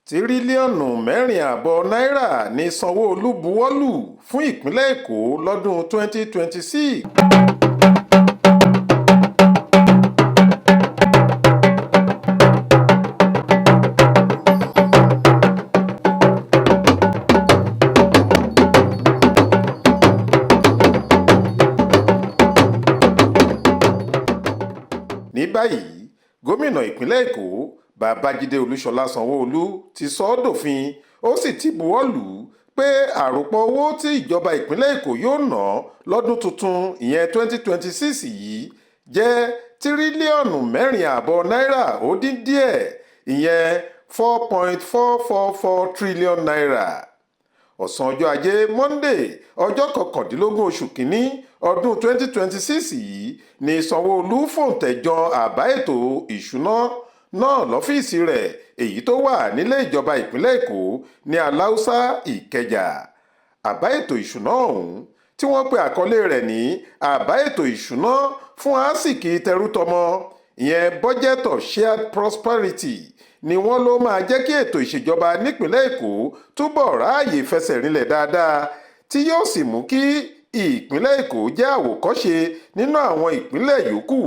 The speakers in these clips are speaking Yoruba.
Tiriliọnu mẹrin ààbọ̀ náírà ní Sanwo-Olu buwọ́lù fún ìpínlẹ̀ Èkó lọ́dún 2026. Ní báyìí, gómìnà ìpínlẹ̀ Èkó Babájídé Olúṣọlá Sanwó-Olú ti sọ ọ́ dòfin, ó sì ti buwọ́lù pé àròpọ̀ owó tí ìjọba ìpínlẹ̀ Èkó yóò ná lọ́dún tuntun ìyẹn 2026 yìí jẹ́ tírílíọ̀nù mẹ́rin ààbọ̀ náírà ó dín díẹ̀, ìyẹn 4.444 trillion naira. Ọ̀sán ọjọ́ ajé Monday ọjọ́ 19 oṣù kínní ọdún 2026 yìí ni Sanwó-Olú fòǹtẹ̀ jan àbá ètò ìṣúná náà lọ́fíìsì rẹ̀ èyí tó wà nílé ìjọba ìpínlẹ̀ Èkó ní Aláùsá Ìkẹjà. Àbá ètò ìṣúná ọ̀hún tí wọ́n pe àkọlé rẹ̀ ní àbá ètò ìṣúná fún àsìkí tẹrútọmọ, ìyẹn budget of shared prosperity, ni wọ́n ló máa jẹ́ kí ètò ìṣèjọba nípìnlẹ̀ Èkó túbọ̀ ráàyè fẹsẹ̀ rinlẹ̀ dáadáa, tí yóò sì mú kí ìpínlẹ̀ Èkó jẹ́ àwòkọ́ṣe nínú àwọn ìpínlẹ̀ yòókù,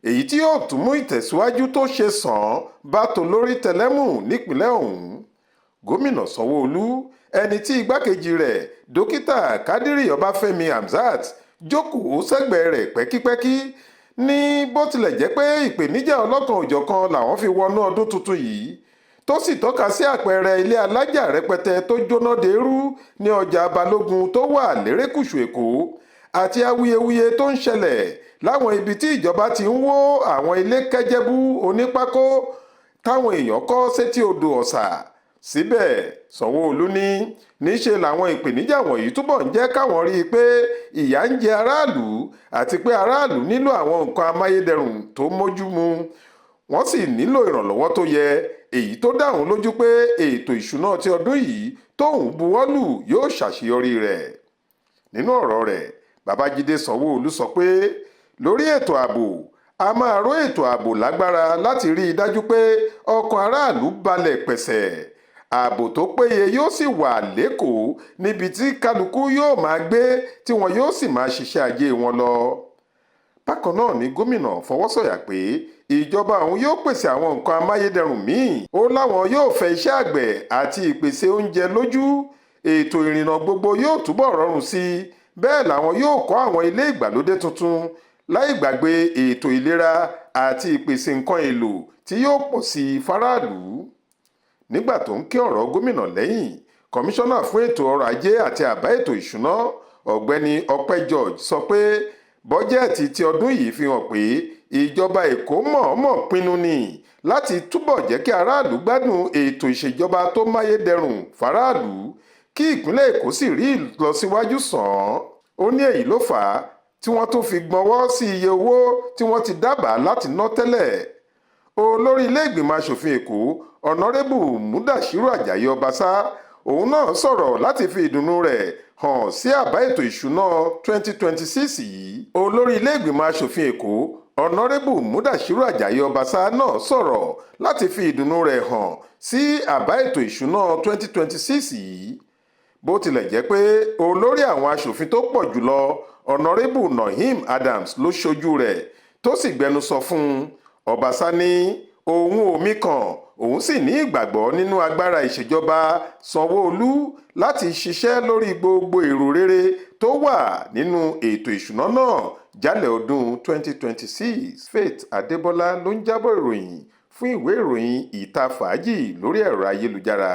èyí tí yóò tún mú ìtẹ̀síwájú tó ṣe sàn bá tolórí tẹlẹ́mù nípìnlẹ̀ ọ̀hún. Gómìnà Sanwó-Olú, ẹni tí igbákejì rẹ̀ dókítà Kádírì Ọbáfẹ́mi Hamzat jókòó sẹ́gbẹ̀ẹ́ rẹ̀ pẹ́kípẹ́kí, ní bó tilẹ̀ jẹ́ pé ìpèníjà ọlọ́kan-ò-jọ̀kan làwọn fi wọnú ọdún tuntun yìí, tó sì tọ́ka sí àpẹẹrẹ ilé alájà rẹpẹtẹ tó jóná deérú ní ọjà Balógun tó wà lérékùṣù Èkó, àti awuyewuye tó ń ṣẹlẹ̀ láwọn ibi tí ìjọba ti ń wó àwọn ilé kẹ́jẹ́bú onípákó táwọn èèyàn kọ́ sétí odò Ọ̀sà. Síbẹ̀, Sanwó-Olú ní níṣe làwọn ìpèníjà wọ̀nyí túbọ̀ ń jẹ́ káwọn rí i pé ìyà ń jẹ aráàlú àti pé aráàlú nílò àwọn nǹkan amáyédẹrùn tó mójúmu, wọ́n sì nílò ìrànlọ́wọ́ tó yẹ, èyí tó dá òun lójú pé ètò ìṣúná ti ọdún yìí tóun buwọ́lù yóò ṣàṣeyọrí rẹ̀. Nínú ọ̀rọ̀ rẹ̀, Babájídé Sanwó-Olú sọ pé lórí ètò ààbò, a máa ró ètò ààbò lágbára láti rí i dájú pé ọkàn aráàlú balẹ̀ pẹ̀sẹ̀. Ààbò tó péye yóò sì wà lÉkòó, níbi tí kálukú yóò máa gbé tí wọn yóò sì máa ṣiṣẹ́ ajé wọn lọ. Bákan náà ni gómìnà fọwọ́sọ̀yà pé ìjọba òun yóò pèsè àwọn nǹkan amáyédẹrùn míì. Ó láwọn yóò fẹ iṣẹ́ àgbẹ̀ àti ìpèsè oúnjẹ lójú, ètò ìrìnnà gbogbo yóò túbọ̀ rọrùn sí i, bẹ́ẹ̀ làwọn yóò kọ́ àwọn ilé ìgbàlódé tuntun, láì gbàgbé ètò ìlera àti ìpèsè nǹkan èlò tí yóò pọ̀ sí i fáráàlú. Nígbà tó ń kí ọ̀rọ̀ gómìnà lẹ́yìn, kọmíṣánná fún ètò ọrọ̀ ajé àti àbá ètò ìṣúná ọ̀gbẹ́ni Ọpẹ́ George sọ pé bọ́jẹ́ẹ̀tì ti ọdún yìí fi hàn pé ìjọba Èkó mọ̀ọ́mọ̀ pinnu ni láti túbọ̀ jẹ́ kí aráàlú gbádùn ètò ìṣèjọba tó máyédẹrùn fáráàlú, kí ìpínlẹ̀ Èkó sì rí ìlọsíwájú sàn án. Ó ní èyí ló fà á tí wọ́n tún fi gbọ́nwọ́ sí iye owó tí wọ́n ti dábàá láti ná tẹ́lẹ̀. Olórí ilé ìgbìmọ̀ asòfin Èkó ọ̀nàrẹ́bù Mudashiru Ajayi Ọbaṣá, òun náà sọ̀rọ̀ láti fi ìdùnnú rẹ̀ hàn sí àbá ètò ìṣúná 2026 yìí. Olórí ilé ìgbìmọ̀ asòfin Èkó ọ̀nàrẹ́bù Mudashiru Ajayi Ọbaṣá náà sọ̀rọ̀ láti fi ìdùnnú rẹ̀ hàn sí àbá ètò ìṣúná 2026 yìí. Bó tilẹ̀ jẹ́ pé olórí àwọn asòfin tó pọ̀ jùlọ ọ̀nàrẹ́bù Naim Adams ló ṣojú rẹ̀ tó sì gbẹnusọ fún un, Ọbaṣá ní òun ò mí kàn, òun sì ní ìgbàgbọ́ nínú agbára ìṣèjọba Sanwó-Olú láti ṣiṣẹ́ lórí gbogbo èrò rere tó wà nínú ètò ìṣúná náà jálẹ̀ ọdún 2026. Faith Adébọ́lá ló ń jábọ̀ ìròyìn fún ìwé ìròyìn Ìta Fàájì lórí ẹ̀rọ ayélujára.